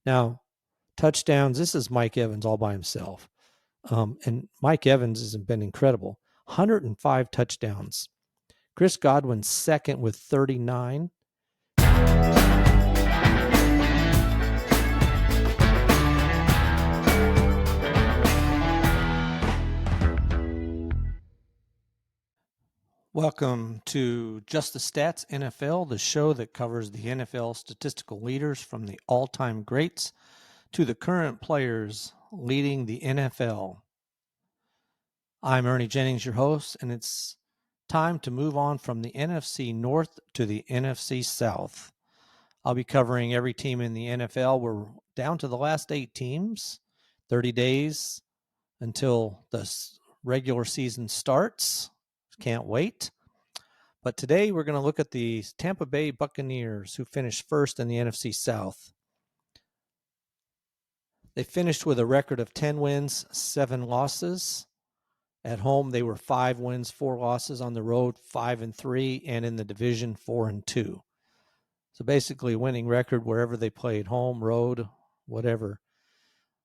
Now, touchdowns, this is Mike Evans all by himself. And Mike Evans has been incredible. 105 touchdowns. Chris Godwin's second with 39. Welcome to Just the Stats NFL, the show that covers the NFL statistical leaders from the all-time greats to the current players leading the NFL. I'm Ernie Jennings, your host, and it's time to move on from the NFC North to the NFC South. I'll be covering every team in the NFL. We're down to the last 8 teams, 30 days until the regular season starts. Can't wait. But today we're going to look at the Tampa Bay Buccaneers, who finished first in the NFC South. They finished with a record of 10 wins, 7 losses. At home, they were 5 wins, 4 losses. On the road, 5-3, and in the division, 4-2. So basically a winning record wherever they played, home, road, whatever.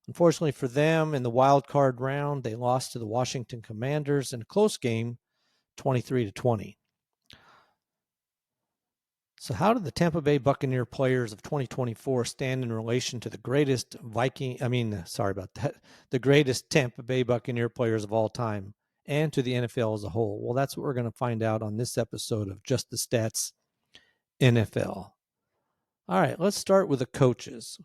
Unfortunately for them, in the wild card round, they lost to the Washington Commanders in a close game, 23-20. So how did the Tampa Bay Buccaneer players of 2024 stand in relation to the greatest the greatest Tampa Bay Buccaneer players of all time and to the NFL as a whole? Well, that's what we're going to find out on this episode of Just the Stats NFL. All right, let's start with the coaches.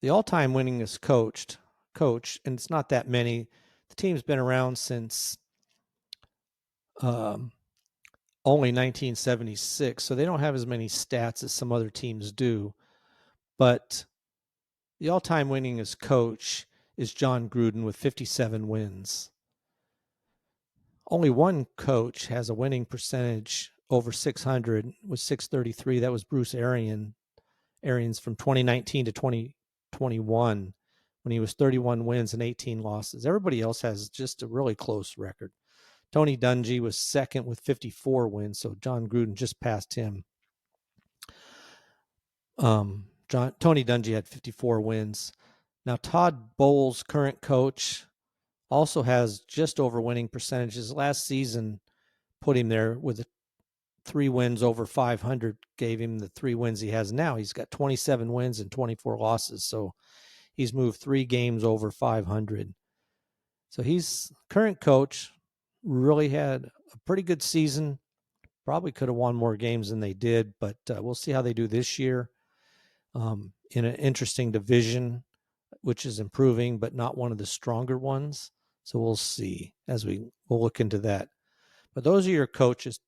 The all-time winningest coach, and it's not that many. The team's been around since only 1976, so they don't have as many stats as some other teams do. But the all-time winningest coach is John Gruden with 57 wins. Only one coach has a winning percentage over 600 with 633. That was Bruce Arians from 2019 to 2021 when he was 31 wins and 18 losses. Everybody else has just a really close record. Tony Dungy was second with 54 wins, so John Gruden just passed him. Tony Dungy had 54 wins. Now, Todd Bowles, current coach, also has just over winning percentages. Last season put him there with 3 wins over 500, gave him the 3 wins he has now. He's got 27 wins and 24 losses, so he's moved 3 games over 500. So he's current coach, really had a pretty good season. Probably could have won more games than they did, but we'll see how they do this year. In an interesting division, which is improving, but not one of the stronger ones. So we'll see as we'll look into that. But those are your coaches.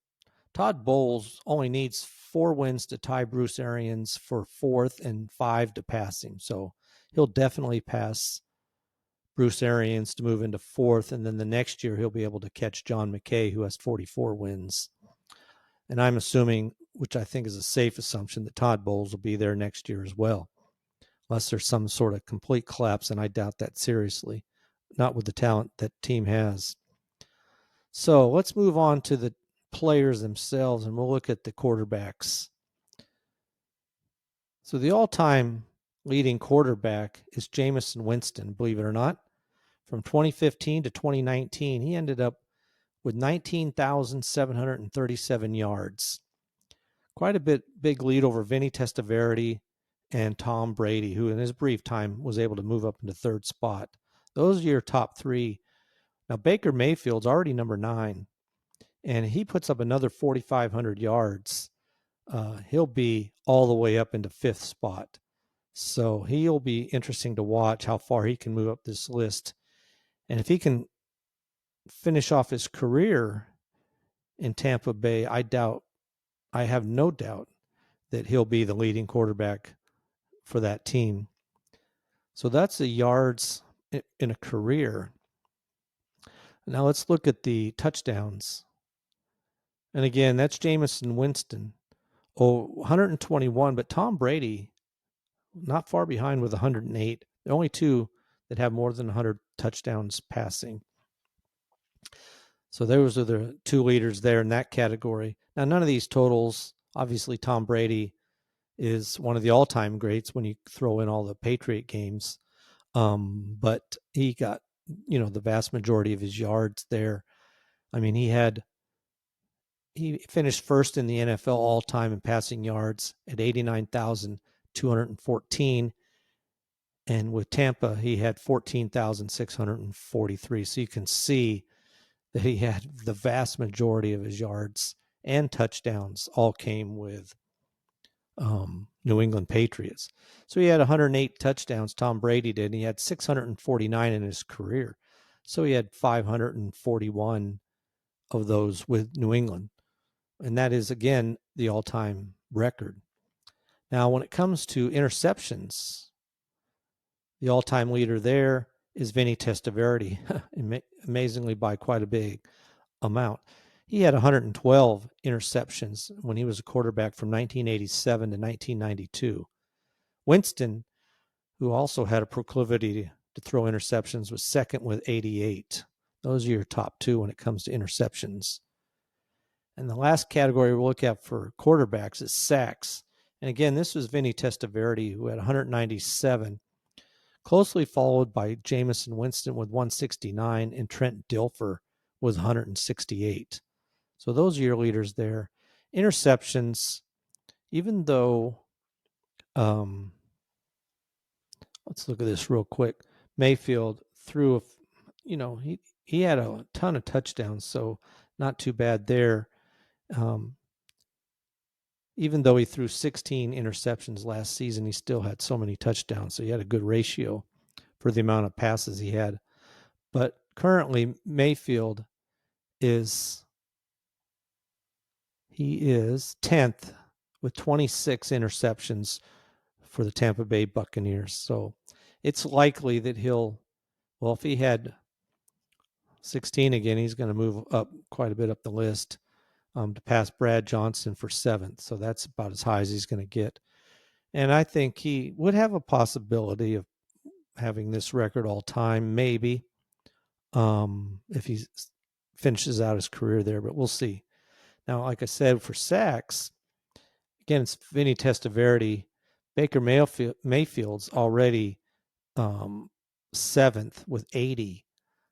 Todd Bowles only needs 4 wins to tie Bruce Arians for 4th and 5 to pass him. So he'll definitely pass Bruce Arians to move into 4th. And then the next year he'll be able to catch John McKay, who has 44 wins. And I'm assuming, which I think is a safe assumption, that Todd Bowles will be there next year as well. Unless there's some sort of complete collapse, and I doubt that seriously. Not with the talent that team has. So let's move on to the players themselves, and we'll look at the quarterbacks. So the all-time leading quarterback is Jameis and Winston, believe it or not. From 2015 to 2019, he ended up with 19,737 yards. Quite a big lead over Vinny Testaverde and Tom Brady, who in his brief time was able to move up into 3rd spot. Those are your top 3. Now, Baker Mayfield's already number 9, and he puts up another 4,500 yards. He'll be all the way up into 5th spot. So he'll be interesting to watch how far he can move up this list. And if he can finish off his career in Tampa Bay, I have no doubt that he'll be the leading quarterback for that team. So that's the yards in a career. Now let's look at the touchdowns. And again, that's Jameis and Winston. 121, but Tom Brady, not far behind with 108. The only 2 that have more than 100 touchdowns passing. So those are the 2 leaders there in that category. Now, none of these totals, obviously Tom Brady is one of the all-time greats when you throw in all the Patriot games. But he got, the vast majority of his yards there. I mean, he finished first in the NFL all-time in passing yards at 89,214. And with Tampa, he had 14,643. So you can see that he had the vast majority of his yards and touchdowns all came with New England Patriots. So he had 108 touchdowns, Tom Brady did, and he had 649 in his career. So he had 541 of those with New England. And that is, again, the all-time record. Now, when it comes to interceptions, the all-time leader there is Vinny Testaverde, amazingly by quite a big amount. He had 112 interceptions when he was a quarterback from 1987 to 1992. Winston, who also had a proclivity to throw interceptions, was second with 88. Those are your top two when it comes to interceptions. And the last category we'll look at for quarterbacks is sacks. And again, this was Vinny Testaverde, who had 197, closely followed by Jameis and Winston with 169 and Trent Dilfer with 168. So those are your leaders there. Interceptions, even though, let's look at this real quick. Mayfield threw, he had a ton of touchdowns, so not too bad there. Even though he threw 16 interceptions last season, he still had so many touchdowns. So he had a good ratio for the amount of passes he had. But currently, Mayfield is 10th with 26 interceptions for the Tampa Bay Buccaneers. So it's likely that if he had 16 again, he's going to move up quite a bit up the list to pass Brad Johnson for 7th. So that's about as high as he's going to get. And I think he would have a possibility of having this record all time, maybe, if he finishes out his career there, but we'll see. Now, like I said, for sacks, again, it's Vinny Testaverde. Baker Mayfield's already 7th with 80.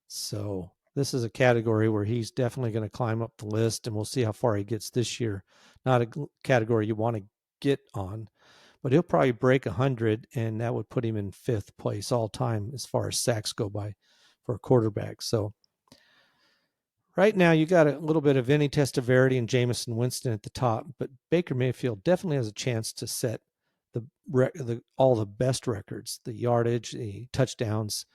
So this is a category where he's definitely going to climb up the list, and we'll see how far he gets this year. Not a category you want to get on, but he'll probably break 100, and that would put him in 5th place all time as far as sacks go by for a quarterback. So right now you got a little bit of Vinny Testaverde and Jameis and Winston at the top, but Baker Mayfield definitely has a chance to set all the best records, the yardage, the touchdowns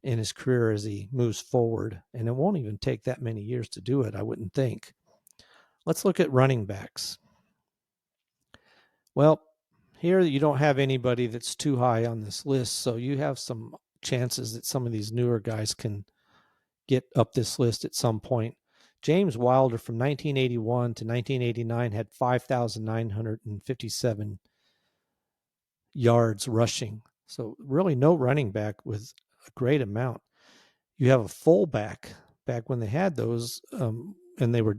in his career as he moves forward. And it won't even take that many years to do it, I wouldn't think. Let's look at running backs. Well, here you don't have anybody that's too high on this list, so you have some chances that some of these newer guys can get up this list at some point. James Wilder from 1981 to 1989 had 5,957 yards rushing. So really no running back with a great amount. You have a fullback back when they had those, and they were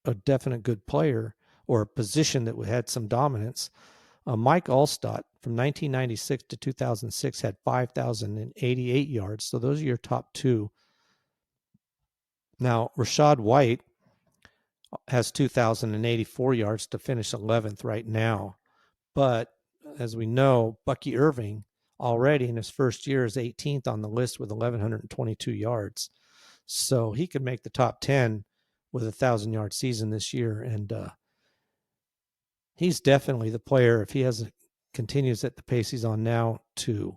a definite good player or a position that had some dominance. Mike Alstott from 1996 to 2006 had 5,088 yards. So those are your top two. Now, Rachaad White has 2,084 yards to finish 11th right now. But as we know, Bucky Irving already in his first year is 18th on the list with 1,122 yards. So he could make the top 10 with a 1,000-yard season this year. And he's definitely the player, if he continues at the pace he's on now, to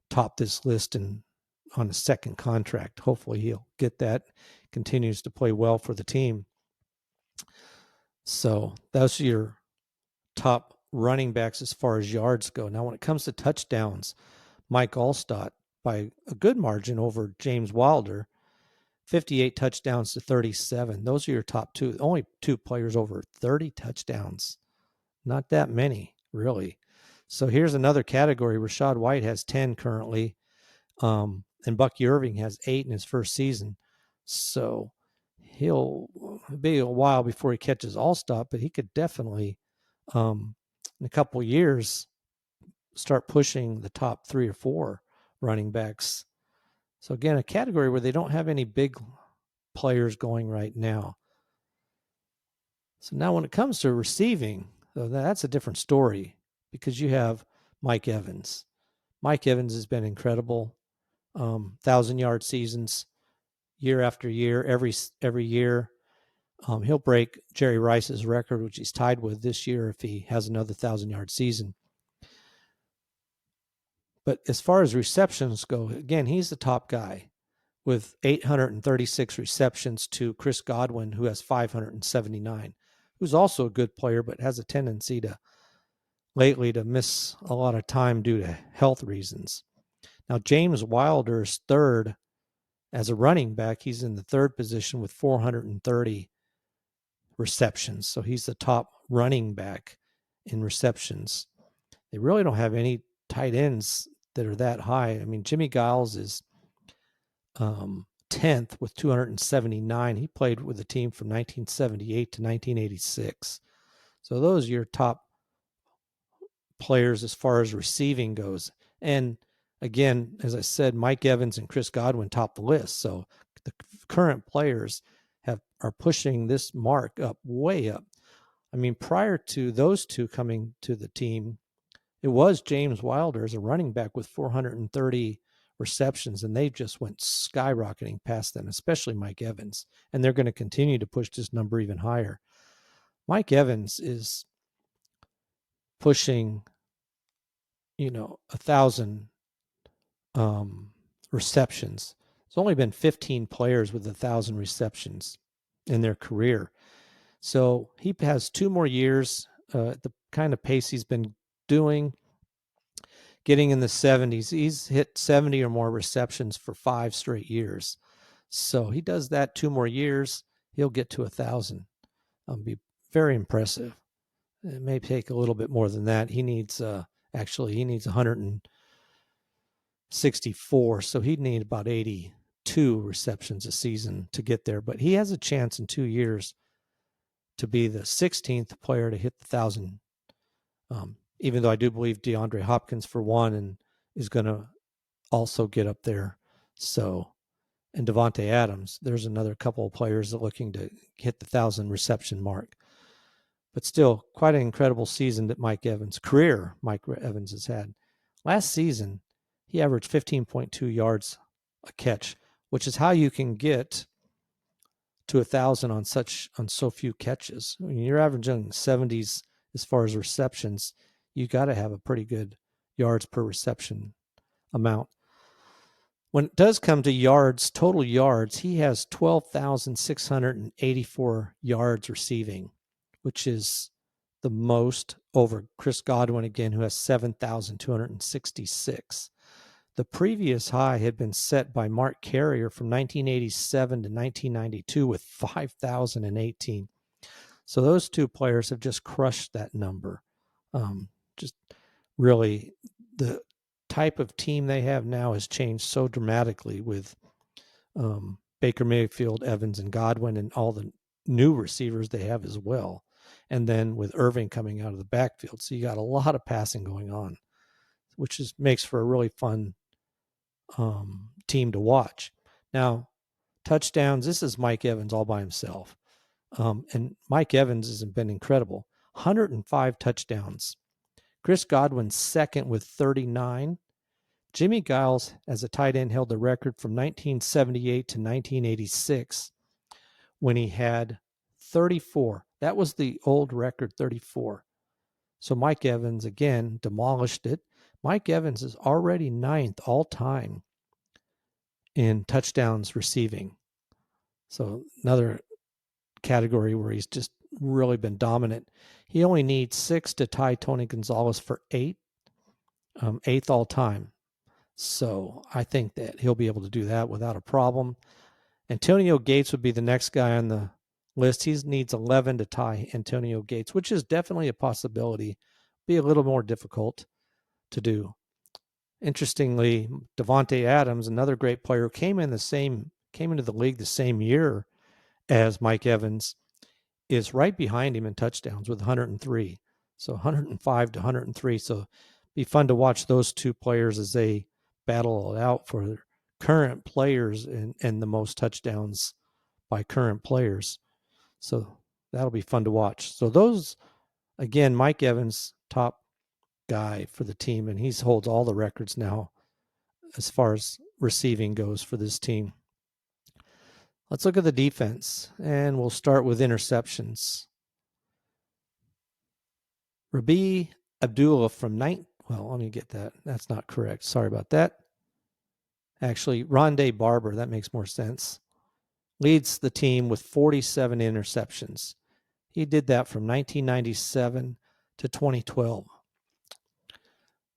top this list and on a second contract. Hopefully he'll get that, continues to play well for the team. So that's your top running backs as far as yards go. Now, when it comes to touchdowns, Mike Alstott, by a good margin over James Wilder, 58 touchdowns to 37. Those are your top two. Only two players over 30 touchdowns. Not that many, really. So here's another category. Rachaad White has 10 currently, and Bucky Irving has 8 in his first season. So he'll be a while before he catches Alstott, but he could definitely in a couple of years start pushing the top 3 or 4 running backs. So again, a category where they don't have any big players going right now. So now when it comes to receiving, that's a different story because you have Mike Evans. Mike Evans has been incredible. 1,000-yard seasons year after year, every year. He'll break Jerry Rice's record, which he's tied with this year if he has another 1,000-yard season. But as far as receptions go, again, he's the top guy with 836 receptions to Chris Godwin, who has 579, who's also a good player, but has a tendency lately to miss a lot of time due to health reasons. Now, James Wilder is third as a running back. He's in the third position with 430 receptions. So he's the top running back in receptions. They really don't have any tight ends that are that high. I mean, Jimmy Giles is 10th with 279. He played with the team from 1978 to 1986. So those are your top players as far as receiving goes. And again, as I said, Mike Evans and Chris Godwin top the list. So the current players are pushing this mark up, way up. I mean, prior to those two coming to the team, it was James Wilder as a running back with 430 receptions, and they just went skyrocketing past them, especially Mike Evans. And they're going to continue to push this number even higher. Mike Evans is pushing, 1,000 receptions. There's only been 15 players with 1,000 receptions in their career. So he has 2 more years, the kind of pace he's been doing, getting in the 70s. He's hit 70 or more receptions for 5 straight years. So he does that 2 more years, he'll get to 1,000. Be very impressive. It may take a little bit more than that. He needs 164, so he'd need about 82 receptions a season to get there. But he has a chance in 2 years to be the 16th player to hit the 1,000. Even though I do believe DeAndre Hopkins, for one, and is going to also get up there. So, and Davante Adams, there's another couple of players that are looking to hit the 1,000 reception mark. But still, quite an incredible season that Mike Evans has had. Last season, he averaged 15.2 yards a catch, which is how you can get to 1,000 on so few catches. When you're averaging 70s as far as receptions, you got to have a pretty good yards per reception amount. When it does come to yards, total yards, he has 12,684 yards receiving, which is the most over Chris Godwin again, who has 7,266. The previous high had been set by Mark Carrier from 1987 to 1992 with 5,018. So those two players have just crushed that number. Just really, the type of team they have now has changed so dramatically with Baker Mayfield, Evans, and Godwin, and all the new receivers they have as well. And then with Irving coming out of the backfield. So you got a lot of passing going on, which makes for a really fun team to watch. Now, touchdowns, this is Mike Evans all by himself. And Mike Evans has been incredible. 105 touchdowns. Chris Godwin second with 39. Jimmy Giles, as a tight end, held the record from 1978 to 1986 when he had 34. That was the old record, 34. So Mike Evans, again, demolished it. Mike Evans is already 9th all-time in touchdowns receiving. So another category where he's just really been dominant. He only needs 6 to tie Tony Gonzalez for 8th all-time. So I think that he'll be able to do that without a problem. Antonio Gates would be the next guy on the list. He needs 11 to tie Antonio Gates, which is definitely a possibility. Be a little more difficult to do. Interestingly, Davante Adams, another great player, came into the league the same year as Mike Evans, is right behind him in touchdowns with 103. So 105 to 103. So be fun to watch those two players as they battle it out for current players and the most touchdowns by current players. So that'll be fun to watch. So those, again, Mike Evans, top guy for the team, and he holds all the records now as far as receiving goes for this team. Let's look at the defense, and we'll start with interceptions. Rabi Abdullah from well, let me get that. That's not correct. Sorry about that. Actually, Ronde Barber, that makes more sense, leads the team with 47 interceptions. He did that from 1997 to 2012.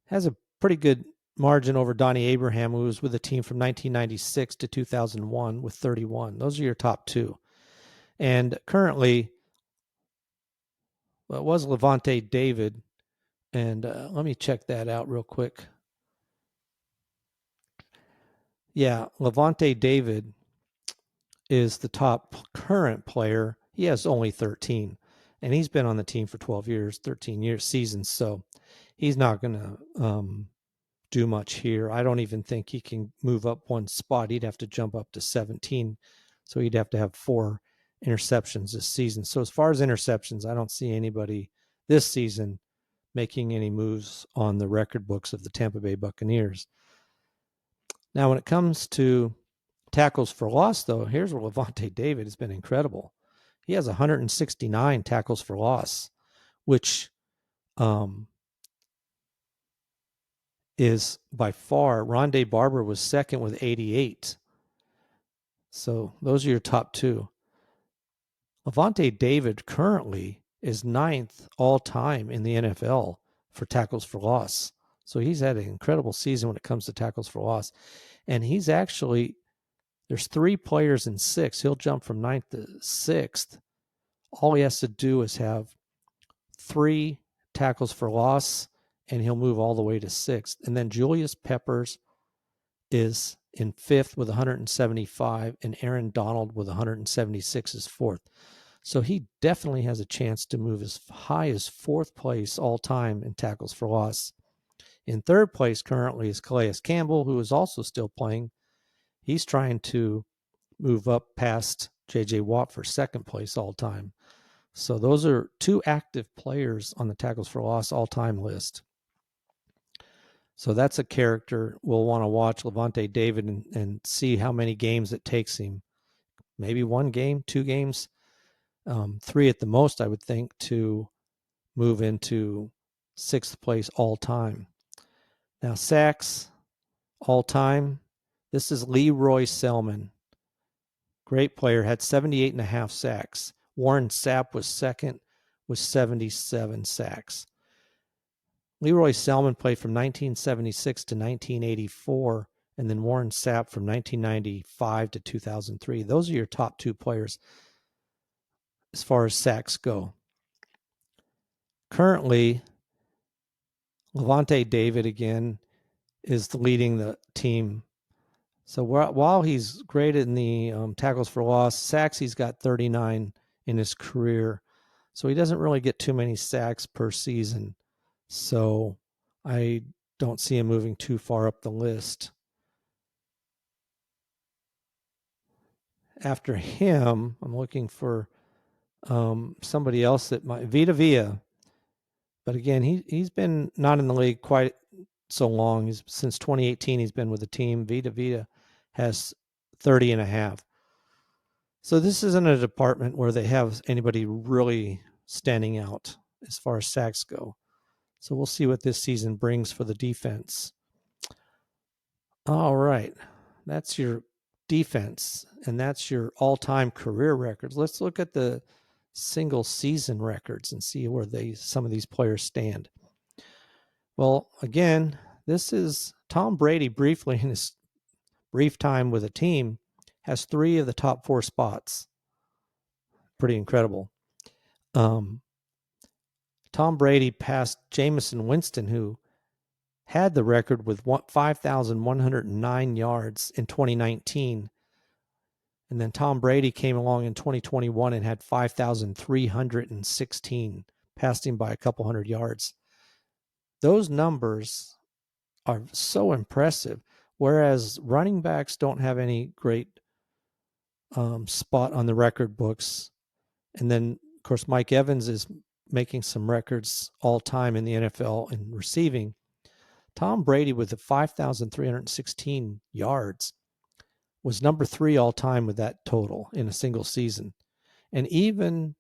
Has a pretty good margin over Donnie Abraham, who was with the team from 1996 to 2001 with 31. Those are your top two. And currently, well, it was Lavonte David. And let me check that out real quick. Yeah, Lavonte David is the top current player. He has only 13. And he's been on the team for 12 years, 13 years, seasons. So he's not going to do much here. I don't even think he can move up one spot. He'd have to jump up to 17. So he'd have to have 4 interceptions this season. So as far as interceptions, I don't see anybody this season making any moves on the record books of the Tampa Bay Buccaneers. Now, when it comes to tackles for loss, though, here's where Lavonte David has been incredible. He has 169 tackles for loss, which is by far, Ronde Barber was second with 88. So those are your top two. Lavonte David currently is 9th all-time in the NFL for tackles for loss. So he's had an incredible season when it comes to tackles for loss. And he's actually, there's 3 players in 6. He'll jump from 9th to 6th. All he has to do is have 3 tackles for loss, and he'll move all the way to 6th. And then Julius Peppers is in 5th with 175, and Aaron Donald with 176 is 4th. So he definitely has a chance to move as high as 4th place all time in tackles for loss. In 3rd place currently is Calais Campbell, who is also still playing. He's trying to move up past J.J. Watt for 2nd place all time. So those are 2 active players on the tackles for loss all-time list. So that's a character we'll want to watch, Lavonte David, and see how many games it takes him. Maybe 1 game, 2 games, 3 at the most, I would think, to move into 6th place all-time. Now, sacks all-time, this is Leroy Selmon. Great player, had 78.5 sacks. Warren Sapp was second with 77 sacks. Leroy Selmon played from 1976 to 1984, and then Warren Sapp from 1995 to 2003. Those are your top 2 players as far as sacks go. Currently, Lavonte David, again, is leading the team. So while he's great in the tackles for loss, sacks, he's got 39 in his career. So he doesn't really get too many sacks per season. So I don't see him moving too far up the list. After him, I'm looking for somebody else that might, Vita Vea. But again, he's been not in the league quite so long. Since 2018, he's been with the team. Vita Vea has 30.5. So this isn't a department where they have anybody really standing out as far as sacks go. So we'll see what this season brings for the defense. All right. That's your defense, and that's your all-time career records. Let's look at the single season records and see where some of these players stand. Well, again, this is Tom Brady briefly in his brief time with a team has 3 of the top 4 spots. Pretty incredible. Tom Brady passed Jameis and Winston, who had the record with 5,109 yards in 2019. And then Tom Brady came along in 2021 and had 5,316 passed him by a couple hundred yards. Those numbers are so impressive, whereas running backs don't have any great spot on the record books. And then, of course, Mike Evans is making some records all time in the NFL in receiving. Tom Brady, with the 5,316 yards, was number 3 all time with that total in a single season. And even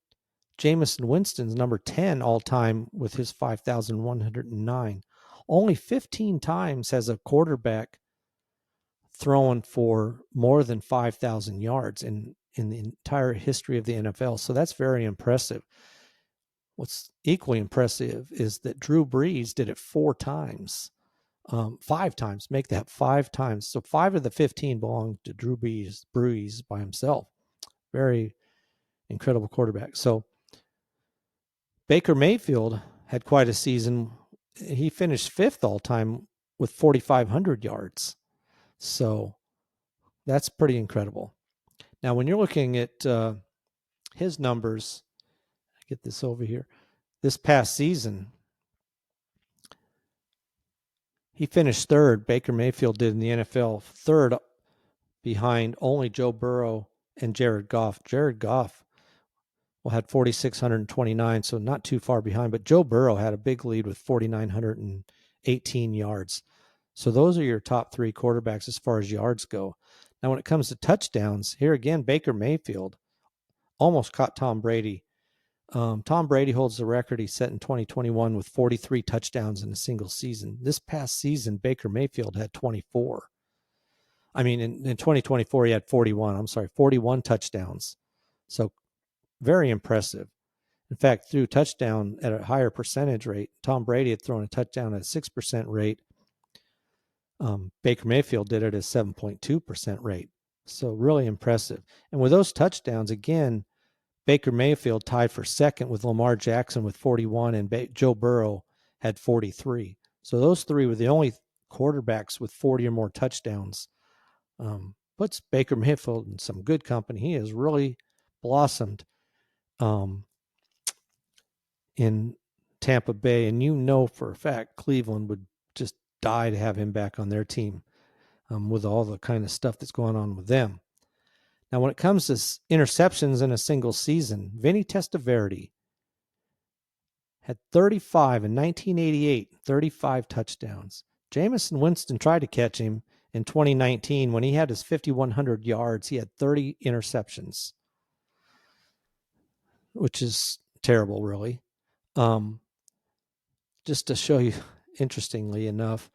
Jameis and Winston's number 10 all time with his 5,109. Only 15 times has a quarterback thrown for more than 5,000 yards in the entire history of the NFL. So that's very impressive. What's equally impressive is that Drew Brees did it 4 times. 5 times, make that 5 times. So 5 of the 15 belong to Drew Brees by himself. Very incredible quarterback. So Baker Mayfield had quite a season. He finished 5th all time with 4,500 yards. So that's pretty incredible. Now, when you're looking at his numbers, get this over here. This past season, he finished 3rd. Baker Mayfield did in the NFL, 3rd behind only Joe Burrow and Jared Goff. Jared Goff had 4,629, so not too far behind. But Joe Burrow had a big lead with 4,918 yards. So those are your top 3 quarterbacks as far as yards go. Now, when it comes to touchdowns, here again, Baker Mayfield almost caught Tom Brady. Tom Brady holds the record he set in 2021 with 43 touchdowns in a single season. This past season, Baker Mayfield had 24. I mean, in 2024, he had 41 touchdowns. So very impressive. In fact, threw touchdown at a higher percentage rate. Tom Brady had thrown a touchdown at a 6% rate. Baker Mayfield did it at a 7.2% rate. So really impressive. And with those touchdowns, again, Baker Mayfield tied for 2nd with Lamar Jackson with 41, and Joe Burrow had 43. So those 3 were the only quarterbacks with 40 or more touchdowns. Puts Baker Mayfield in some good company. He has really blossomed in Tampa Bay, and you know for a fact Cleveland would just die to have him back on their team with all the kind of stuff that's going on with them. Now, when it comes to interceptions in a single season, Vinny Testaverde had 35 in 1988, 35 touchdowns. Jameis and Winston tried to catch him in 2019 when he had his 5,100 yards. He had 30 interceptions, which is terrible, really. Just to show you, interestingly enough,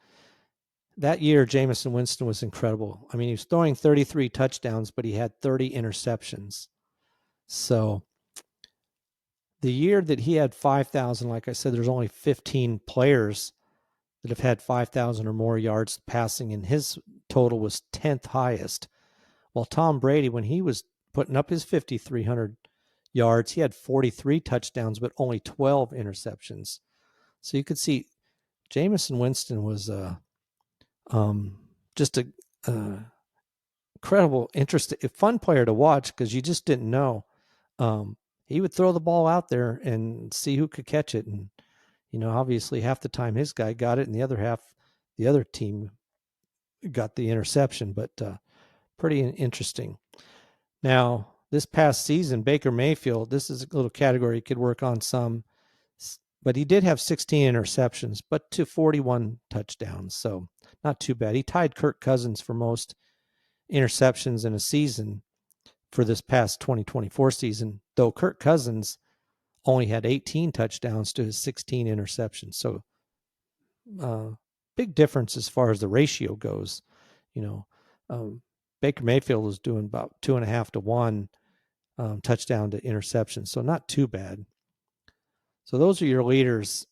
that year, Jameis and Winston was incredible. I mean, he was throwing 33 touchdowns, but he had 30 interceptions. So the year that he had 5,000, like I said, there's only 15 players that have had 5,000 or more yards passing, and his total was 10th highest. While Tom Brady, when he was putting up his 5,300 yards, he had 43 touchdowns, but only 12 interceptions. So you could see Jameis and Winston was just a incredible, interesting, fun player to watch because you just didn't know. He would throw the ball out there and see who could catch it. And, obviously half the time his guy got it and the other half, the other team got the interception, but pretty interesting. Now, this past season, Baker Mayfield, this is a little category you could work on some, but he did have 16 interceptions, but to 41 touchdowns. So not too bad. He tied Kirk Cousins for most interceptions in a season for this past 2024 season, though Kirk Cousins only had 18 touchdowns to his 16 interceptions. So big difference as far as the ratio goes. Baker Mayfield was doing about 2.5 to 1 touchdown to interception. So not too bad. So those are your leaders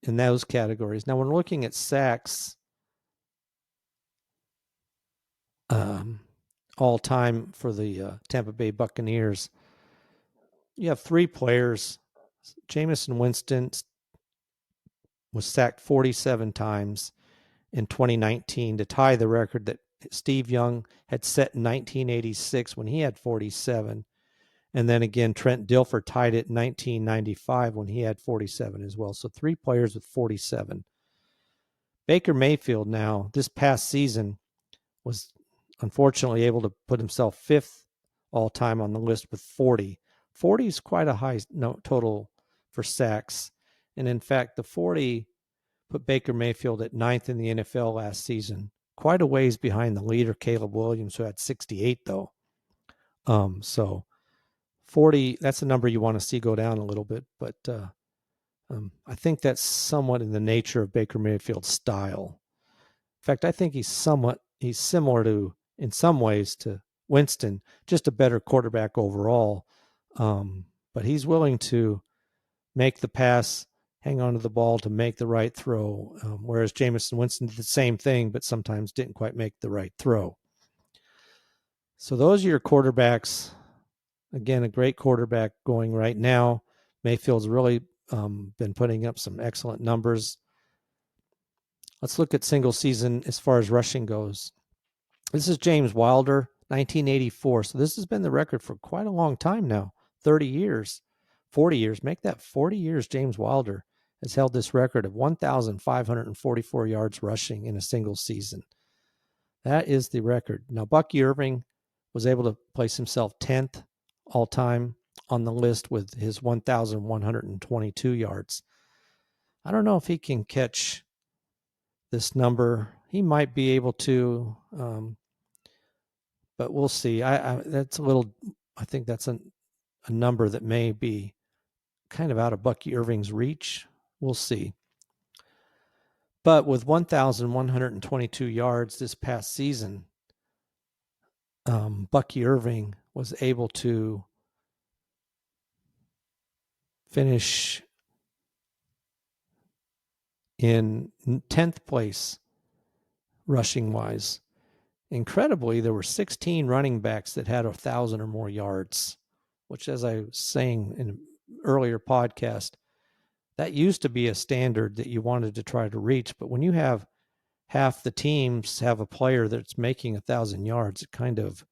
in those categories. Now, when we're looking at sacks, all time for the Tampa Bay Buccaneers, you have 3 players. Jameis and Winston was sacked 47 times in 2019 to tie the record that Steve Young had set in 1986 when he had 47. And then again, Trent Dilfer tied it in 1995 when he had 47 as well. So 3 players with 47. Baker Mayfield now, this past season, was unfortunately able to put himself 5th all-time on the list with 40. 40 is quite a high total for sacks. And in fact, the 40 put Baker Mayfield at 9th in the NFL last season. Quite a ways behind the leader, Caleb Williams, who had 68, though. So 40, that's a number you want to see go down a little bit, but I think that's somewhat in the nature of Baker Mayfield's style. In fact, I think he's similar to, in some ways, to Winston, just a better quarterback overall. But he's willing to make the pass, hang on to the ball to make the right throw, whereas Jameis and Winston did the same thing, but sometimes didn't quite make the right throw. So those are your quarterbacks. Again, a great quarterback going right now. Mayfield's really been putting up some excellent numbers. Let's look at single season as far as rushing goes. This is James Wilder, 1984. So this has been the record for quite a long time now, 30 years, 40 years. Make that 40 years. James Wilder has held this record of 1,544 yards rushing in a single season. That is the record. Now, Bucky Irving was able to place himself 10th all-time on the list with his 1,122 yards. I don't know if he can catch this number. He might be able to, but we'll see. That's a little. I think that's a number that may be kind of out of Bucky Irving's reach. We'll see. But with 1,122 yards this past season, Bucky Irving was able to finish in 10th place rushing wise. Incredibly, there were 16 running backs that had 1,000 or more yards, which, as I was saying in an earlier podcast, that used to be a standard that you wanted to try to reach. But when you have half the teams have a player that's making 1,000 yards, it kind of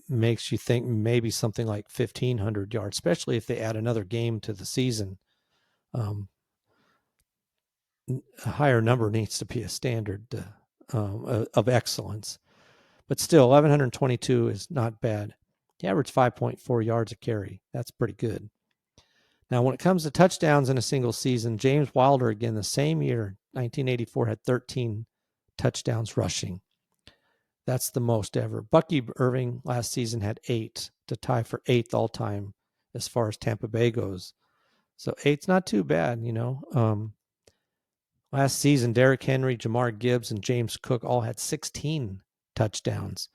makes you think maybe something like 1,500 yards, especially if they add another game to the season. A higher number needs to be a standard of excellence. But still, 1,122 is not bad. He averaged 5.4 yards a carry. That's pretty good. Now, when it comes to touchdowns in a single season, James Wilder, again, the same year, 1984, had 13 touchdowns rushing. That's the most ever. Bucky Irving last season had 8 to tie for 8th all-time as far as Tampa Bay goes. So 8's not too bad, you know. Last season, Derrick Henry, Jamar Gibbs, and James Cook all had 16 touchdowns.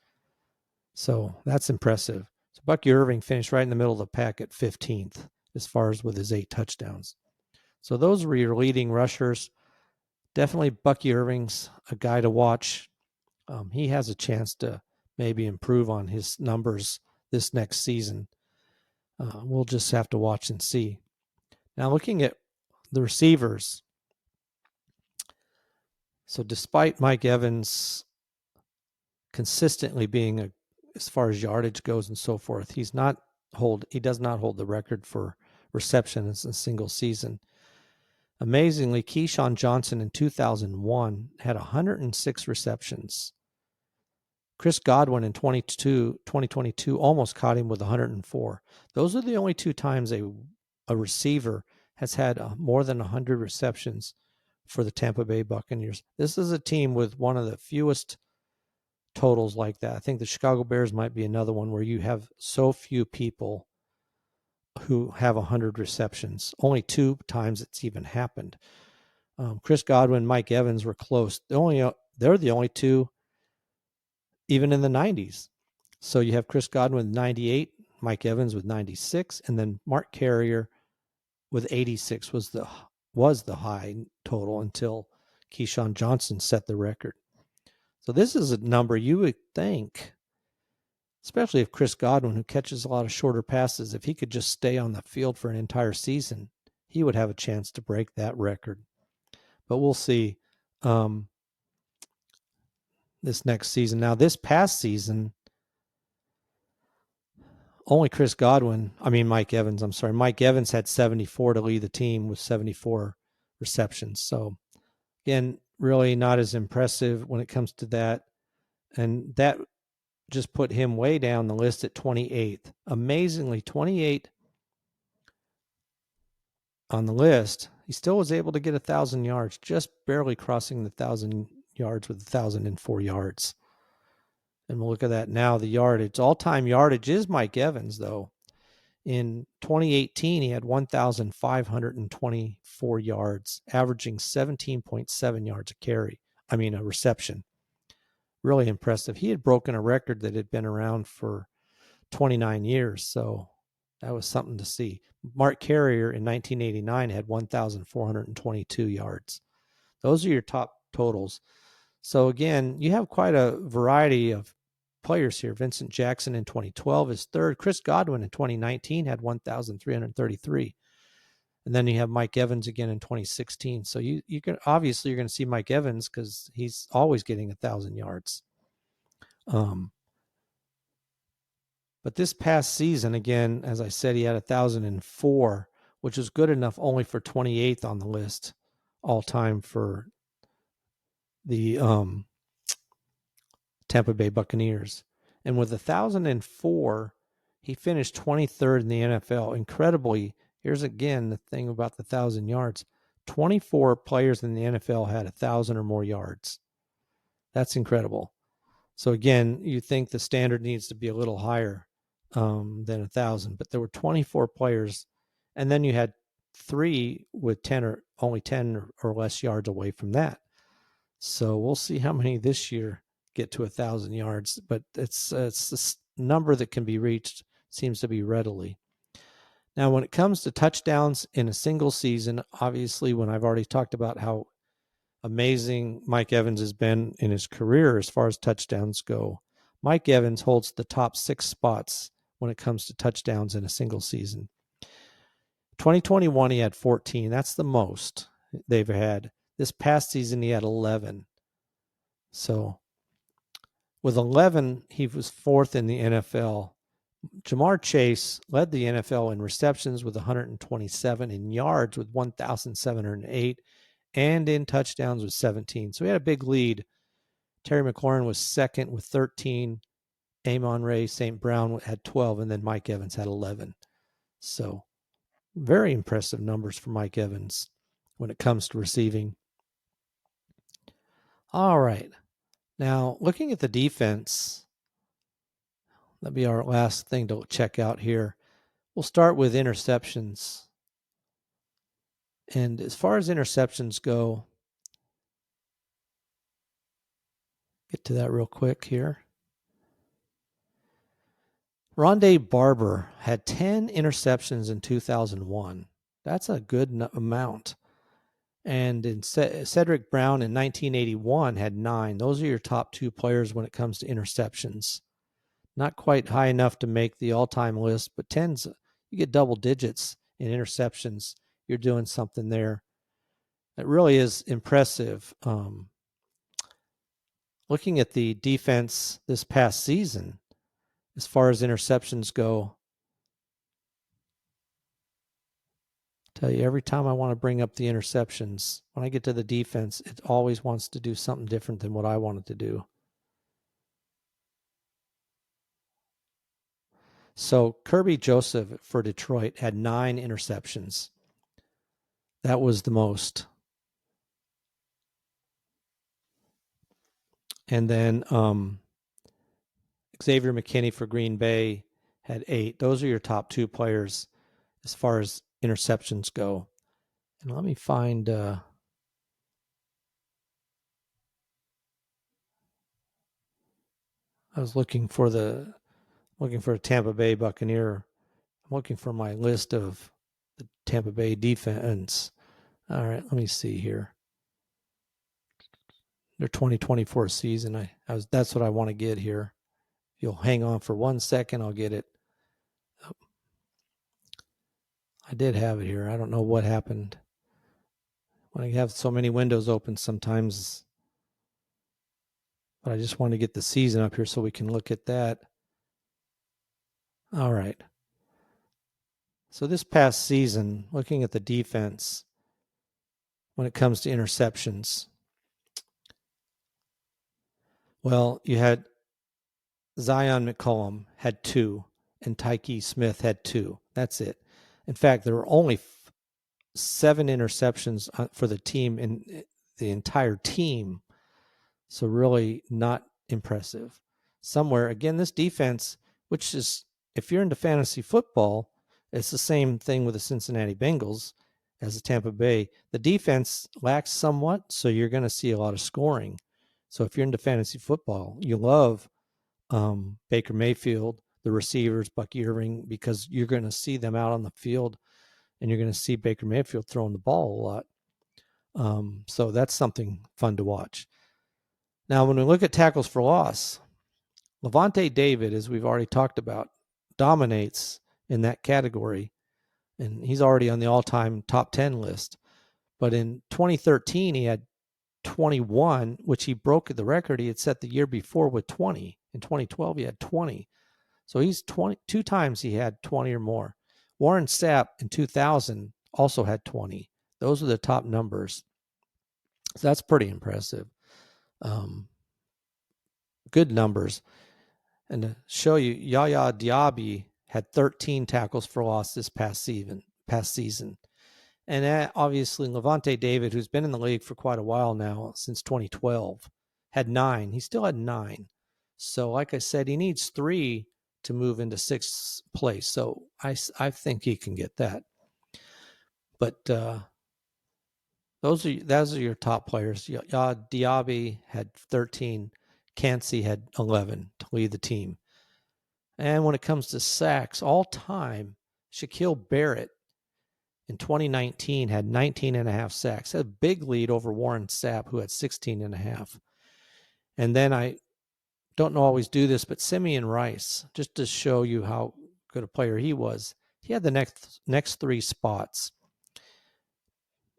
So that's impressive. So Bucky Irving finished right in the middle of the pack at 15th as far as with his 8 touchdowns. So those were your leading rushers. Definitely Bucky Irving's a guy to watch. He has a chance to maybe improve on his numbers this next season. We'll just have to watch and see. Now, looking at the receivers. So despite Mike Evans consistently being as far as yardage goes and so forth, he does not hold the record for receptions in a single season. Amazingly, Keyshawn Johnson in 2001 had 106 receptions. Chris Godwin in 2022 almost caught him with 104. Those are the only 2 times a receiver has had more than 100 receptions for the Tampa Bay Buccaneers. This is a team with one of the fewest totals like that. I think the Chicago Bears might be another one where you have so few people who have 100 receptions. Only 2 times it's even happened. Chris Godwin, Mike Evans were close. They're the only 2 even in the 90s. So you have Chris Godwin with 98, Mike Evans with 96, and then Mark Carrier with 86 was the high total until Keyshawn Johnson set the record. So this is a number you would think, especially if Chris Godwin, who catches a lot of shorter passes, if he could just stay on the field for an entire season, he would have a chance to break that record. But we'll see this next season. Now, this past season, only Mike Evans, I'm sorry. Mike Evans had 74 to lead the team with 74 receptions. So, again, really not as impressive when it comes to that. And that just put him way down the list at 28th. Amazingly, 28 on the list. He still was able to get 1,000 yards, just barely crossing the 1,000 yards with 1,004 yards. And we'll look at that now. The yardage, all-time yardage is Mike Evans, though. In 2018, he had 1,524 yards, averaging 17.7 yards a reception. Really impressive. He had broken a record that had been around for 29 years, so that was something to see. Mark Carrier in 1989 had 1,422 yards. Those are your top totals. So again, you have quite a variety of players here. Vincent Jackson in 2012 is third. Chris Godwin in 2019 had 1,333. And then you have Mike Evans again in 2016. So you can obviously you're going to see Mike Evans because he's always getting 1,000 yards. But this past season, again, as I said, he had 1,004, which is good enough only for 28th on the list all time for the Tampa Bay Buccaneers. And with 1,004, he finished 23rd in the NFL. Incredibly, here's again the thing about the 1,000 yards. 24 players in the NFL had 1,000 or more yards. That's incredible. So again, you think the standard needs to be a little higher than 1,000, but there were 24 players, and then you had 3 with 10 or only 10 or less yards away from that. So we'll see how many this year get to 1,000 yards, but it's this number that can be reached, seems to be readily. Now, when it comes to touchdowns in a single season, obviously, when I've already talked about how amazing Mike Evans has been in his career as far as touchdowns go, Mike Evans holds the top 6 spots when it comes to touchdowns in a single season. 2021, he had 14. That's the most they've had. This past season, he had 11. So with 11, he was 4th in the NFL. Jamar Chase led the NFL in receptions with 127, in yards with 1,708, and in touchdowns with 17. So he had a big lead. Terry McLaurin was second with 13. Amon-Ra St. Brown had 12, and then Mike Evans had 11. So very impressive numbers for Mike Evans when it comes to receiving. All right. Now, looking at the defense, that'll be our last thing to check out here. We'll start with interceptions. And as far as interceptions go, get to that real quick here. Ronde Barber had 10 interceptions in 2001. That's a good amount. And in Cedric Brown in 1981 had 9. Those are your top 2 players when it comes to interceptions. Not quite high enough to make the all-time list, but 10s, you get double digits in interceptions. You're doing something there. It really is impressive. Looking at the defense this past season, as far as interceptions go, I tell you, every time I want to bring up the interceptions, when I get to the defense, it always wants to do something different than what I wanted to do. So Kirby Joseph for Detroit had 9 interceptions. That was the most. And then Xavier McKinney for Green Bay had 8. Those are your top 2 players as far as interceptions go. And let me find I was looking for a Tampa Bay Buccaneer. I'm looking for my list of the Tampa Bay defense. All right, let me see here. Their 2024 season. That's what I want to get here. If you'll hang on for 1 second, I'll get it. Oh, I did have it here. I don't know what happened. When I have so many windows open sometimes, but I just want to get the season up here so we can look at that. All right. So this past season, looking at the defense when it comes to interceptions, well, you had Zion McCollum had 2, and Tyke Smith had 2. That's it. In fact, there were only 7 interceptions for the team in the entire team. So really not impressive. Somewhere, again, this defense, which is, if you're into fantasy football, it's the same thing with the Cincinnati Bengals as the Tampa Bay. The defense lacks somewhat, so you're going to see a lot of scoring. So if you're into fantasy football, you love Baker Mayfield, the receivers, Bucky Irving, because you're going to see them out on the field and you're going to see Baker Mayfield throwing the ball a lot. So that's something fun to watch. Now, when we look at tackles for loss, Lavonte David, as we've already talked about, dominates in that category, and he's already on the all-time top 10 list. But in 2013, he had 21, which he broke the record he had set the year before with 20. In 2012, he had 20. So he's 2 times he had 20 or more. Warren Sapp in 2000 also had 20. Those are the top numbers. So that's pretty impressive. Good numbers. And to show you, Yaya Diaby had 13 tackles for loss this past season. And obviously, Lavonte David, who's been in the league for quite a while now, since 2012, had 9. He still had 9. So, like I said, he needs 3 to move into 6th place. So, I think he can get that. But those are your top players. Diaby had 13. Cansey had 11 to lead the team. And when it comes to sacks, all time, Shaquille Barrett in 2019 had 19 and a half sacks. Had a big lead over Warren Sapp, who had 16 and a half. And then I don't always do this, but Simeon Rice, just to show you how good a player he was, he had the next 3 spots.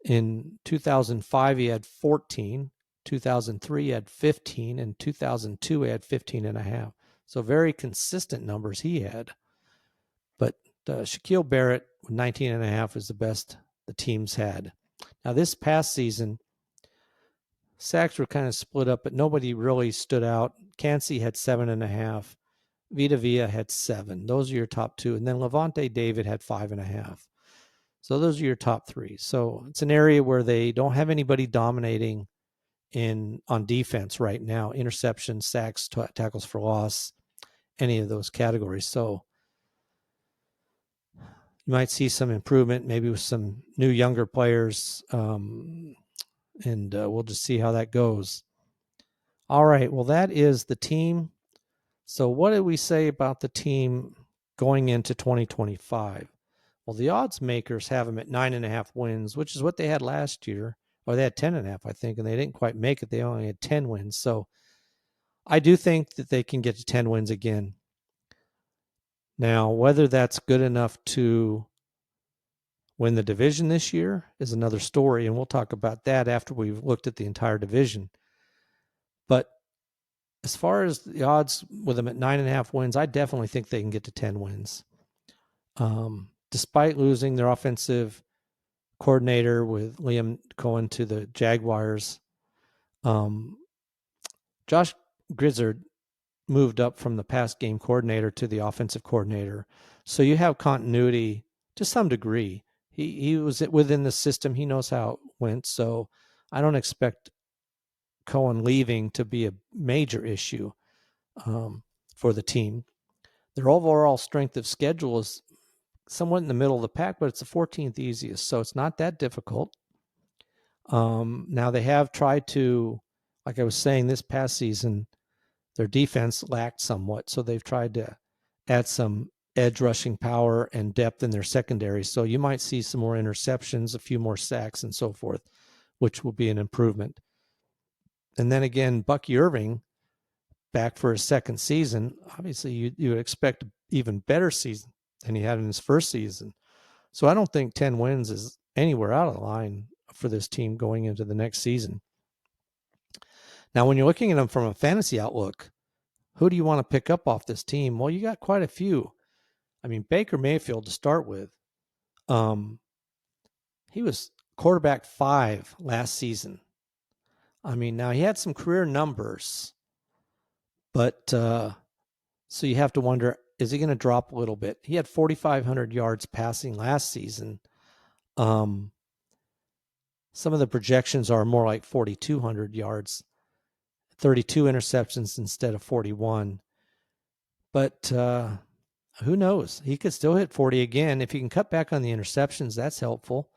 In 2005, he had 14. 2003, he had 15. And 2002, he had 15 and a half. So very consistent numbers he had. But Shaquille Barrett with 19 and a half is the best the teams had. Now, this past season, sacks were kind of split up, but nobody really stood out. Cansey had 7.5. Vita Vea had 7. Those are your top 2. And then Lavonte David had 5.5. So those are your top 3. So it's an area where they don't have anybody dominating on defense right now. Interceptions, sacks, tackles for loss, any of those categories. So you might see some improvement, maybe with some new younger players, and we'll just see how that goes. All right, well, that is the team. So what did we say about the team going into 2025? Well, the odds makers have them at 9.5 wins, which is what they had last year, or they had 10.5, I think, and they didn't quite make it. They only had 10 wins. So I do think that they can get to 10 wins again. Now, whether that's good enough to win the division this year is another story, and we'll talk about that after we've looked at the entire division. But as far as the odds with them at 9.5 wins, I definitely think they can get to 10 wins. Despite losing their offensive coordinator with Liam Cohen to the Jaguars, Josh Grizzard moved up from the pass game coordinator to the offensive coordinator. So you have continuity to some degree. He was within the system. He knows how it went. So I don't expect Cohen leaving to be a major issue for the team. Their overall strength of schedule is somewhat in the middle of the pack, but it's the 14th easiest. So it's not that difficult. Now they have tried to, like I was saying, this past season, their defense lacked somewhat. So they've tried to add some edge rushing power and depth in their secondary. So you might see some more interceptions, a few more sacks, and so forth, which will be an improvement. And then again, Bucky Irving, back for his second season. Obviously, you would expect an even better season than he had in his first season. So I don't think 10 wins is anywhere out of the line for this team going into the next season. Now, when you're looking at them from a fantasy outlook, who do you want to pick up off this team? Well, you got quite a few. I mean, Baker Mayfield to start with, he was quarterback 5 last season. I mean, now he had some career numbers, but so you have to wonder, is he going to drop a little bit? He had 4,500 yards passing last season. Some of the projections are more like 4,200 yards, 32 interceptions instead of 41. But who knows? He could still hit 40 again. If he can cut back on the interceptions, that's helpful.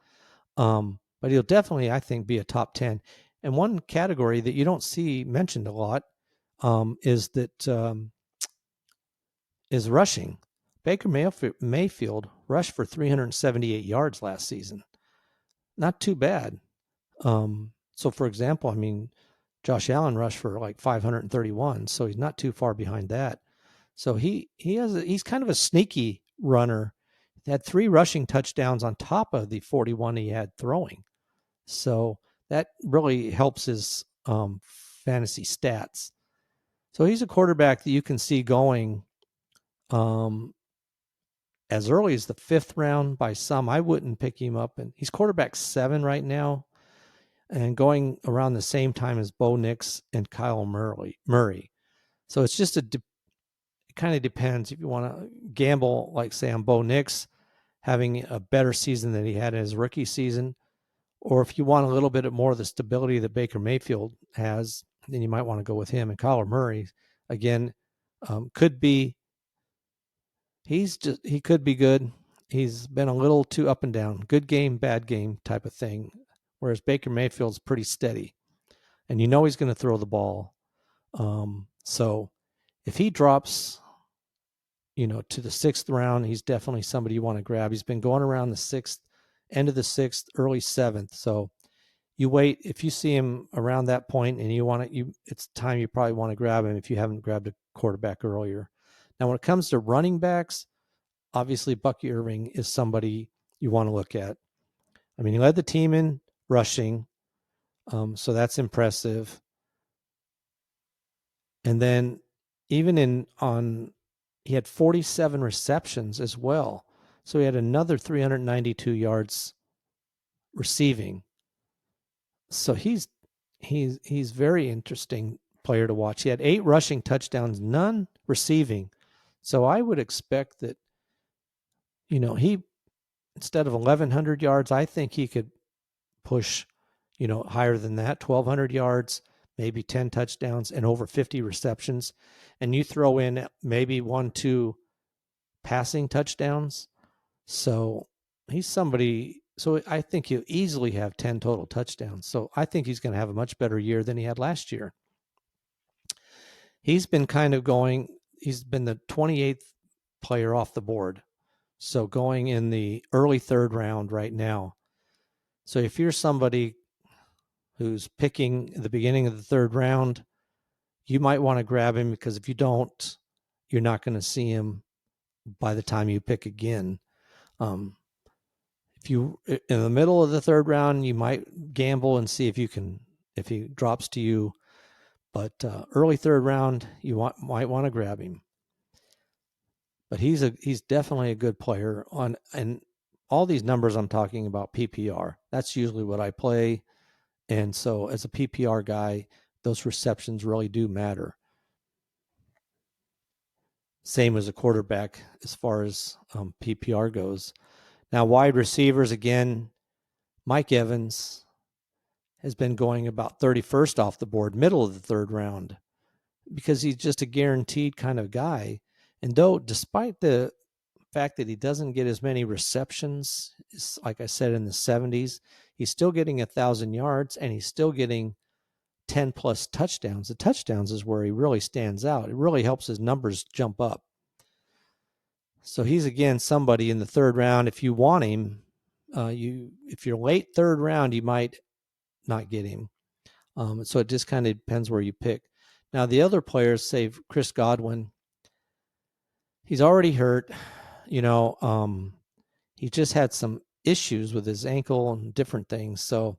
But he'll definitely, I think, be a top 10. And one category that you don't see mentioned a lot is rushing. Baker Mayfield rushed for 378 yards last season. Not too bad. So, for example, I mean, Josh Allen rushed for like 531, so he's not too far behind that. So he's kind of a sneaky runner. He had 3 rushing touchdowns on top of the 41 he had throwing. So that really helps his fantasy stats. So he's a quarterback that you can see going as early as the 5th round by some. I wouldn't pick him up. And he's quarterback 7 right now and going around the same time as Bo Nix and Kyle Murray. So it's just it kind of depends if you want to gamble, like say on Bo Nix having a better season than he had in his rookie season, or if you want a little bit more of the stability that Baker Mayfield has, then you might want to go with him. And Kyler Murray, again, could be he could be good. He's been a little too up and down, good game, bad game type of thing. Whereas Baker Mayfield's pretty steady, and you know he's going to throw the ball. So if he drops, to the 6th round, he's definitely somebody you want to grab. He's been going around the 6th, end of the 6th, early 7th. So you wait. If you see him around that point and it's time you probably want to grab him if you haven't grabbed a quarterback earlier. Now, when it comes to running backs, obviously Bucky Irving is somebody you want to look at. I mean, he led the team in rushing, so that's impressive. And then even he had 47 receptions as well. So he had another 392 yards receiving. So he's very interesting player to watch. He had 8 rushing touchdowns, none receiving. So I would expect that, he, instead of 1,100 yards, I think he could push, higher than that, 1,200 yards, maybe 10 touchdowns and over 50 receptions. And you throw in maybe 1-2 passing touchdowns. So he's somebody. So I think he'll easily have 10 total touchdowns. So I think he's going to have a much better year than he had last year. He's been he's been the 28th player off the board. So going in the early 3rd round right now. So if you're somebody who's picking the beginning of the 3rd round, you might want to grab him, because if you don't, you're not going to see him by the time you pick again. If you in the middle of the 3rd round, you might gamble and see if he drops to you. But early 3rd round, you might want to grab him. But he's definitely a good player and all these numbers I'm talking about PPR. That's usually what I play, and so as a PPR guy, those receptions really do matter. Same as a quarterback as far as PPR goes. Now, wide receivers, again, Mike Evans has been going about 31st off the board, middle of the 3rd round, because he's just a guaranteed kind of guy. And despite the fact that he doesn't get as many receptions, like I said, in the 70s, he's still getting 1,000 yards and he's still getting 10 plus touchdowns. The touchdowns is where he really stands out. It really helps his numbers jump up. So he's, again, somebody in the 3rd round. If you want him, if you're late 3rd round, you might not get him. So it just kind of depends where you pick. Now, the other players, say Chris Godwin, he's already hurt. He just had some issues with his ankle and different things. So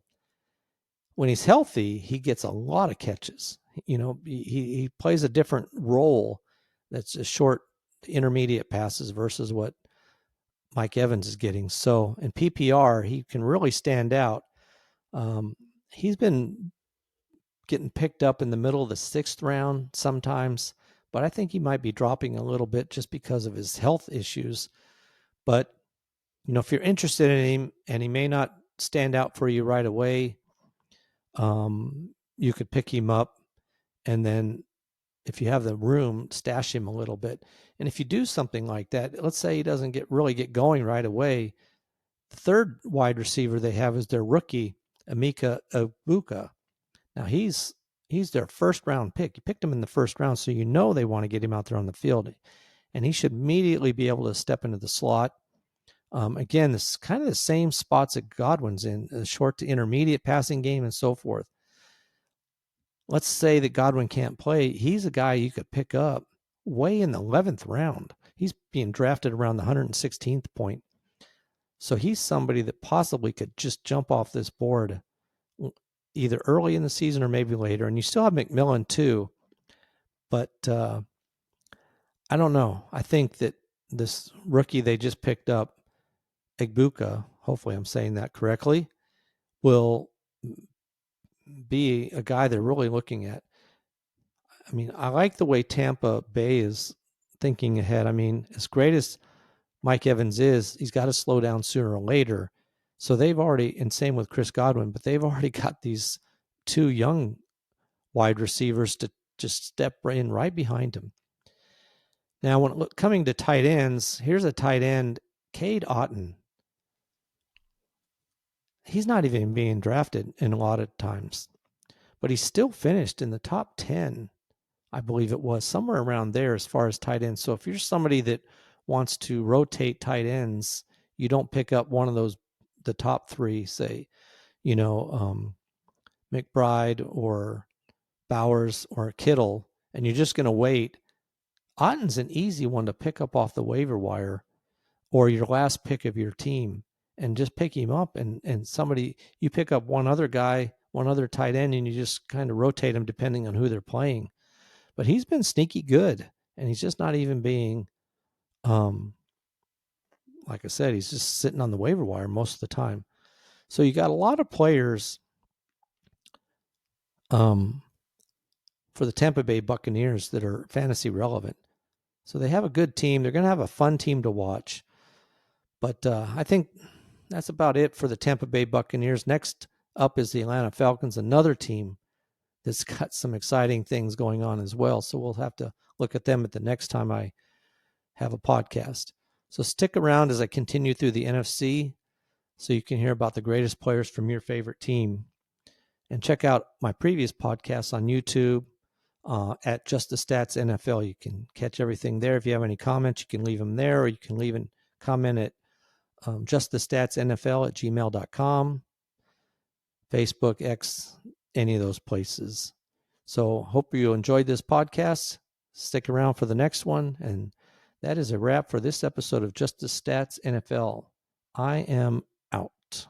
when he's healthy, he gets a lot of catches. He plays a different role. That's a short intermediate passes versus what Mike Evans is getting. So in PPR, he can really stand out. He's been getting picked up in the middle of the 6th round sometimes, but I think he might be dropping a little bit just because of his health issues. But, if you're interested in him and he may not stand out for you right away, you could pick him up, and then if you have the room, stash him a little bit. And if you do something like that, let's say he doesn't really get going right away, the third wide receiver they have is their rookie, Emeka Egbuka. Now he's their first round pick. You picked him in the first round, so they want to get him out there on the field, and he should immediately be able to step into the slot. Again, this is kind of the same spots that Godwin's in, the short to intermediate passing game and so forth. Let's say that Godwin can't play. He's a guy you could pick up way in the 11th round. He's being drafted around the 116th point. So he's somebody that possibly could just jump off this board either early in the season or maybe later. And you still have McMillan too. But I don't know. I think that this rookie they just picked up, Egbuka, hopefully I'm saying that correctly, will be a guy they're really looking at. I mean, I like the way Tampa Bay is thinking ahead. I mean, as great as Mike Evans is, he's got to slow down sooner or later. So they've already, and same with Chris Godwin, but they've already got these 2 young wide receivers to just step in right behind him. Now, when coming to tight ends, here's a tight end, Cade Otton. He's not even being drafted in a lot of times, but he still finished in the top 10, I believe it was, somewhere around there as far as tight ends. So if you're somebody that wants to rotate tight ends, you don't pick up one of those, the top 3, say, McBride or Bowers or Kittle, and you're just going to wait. Otton's an easy one to pick up off the waiver wire or your last pick of your team, and just pick him up, and you pick up one other guy, one other tight end, and you just kind of rotate them depending on who they're playing. But he's been sneaky good, and he's just not even being, like I said, he's just sitting on the waiver wire most of the time. So you got a lot of players for the Tampa Bay Buccaneers that are fantasy relevant. So they have a good team. They're going to have a fun team to watch. But I think that's about it for the Tampa Bay Buccaneers. Next up is the Atlanta Falcons, another team that's got some exciting things going on as well. So we'll have to look at them at the next time I have a podcast. So stick around as I continue through the NFC so you can hear about the greatest players from your favorite team. And check out my previous podcasts on YouTube at Just the Stats NFL. You can catch everything there. If you have any comments, you can leave them there, or you can leave a comment at justthestatsnfl@gmail.com, Facebook, X, any of those places. So hope you enjoyed this podcast. Stick around for the next one. And that is a wrap for this episode of Just the Stats NFL. I am out.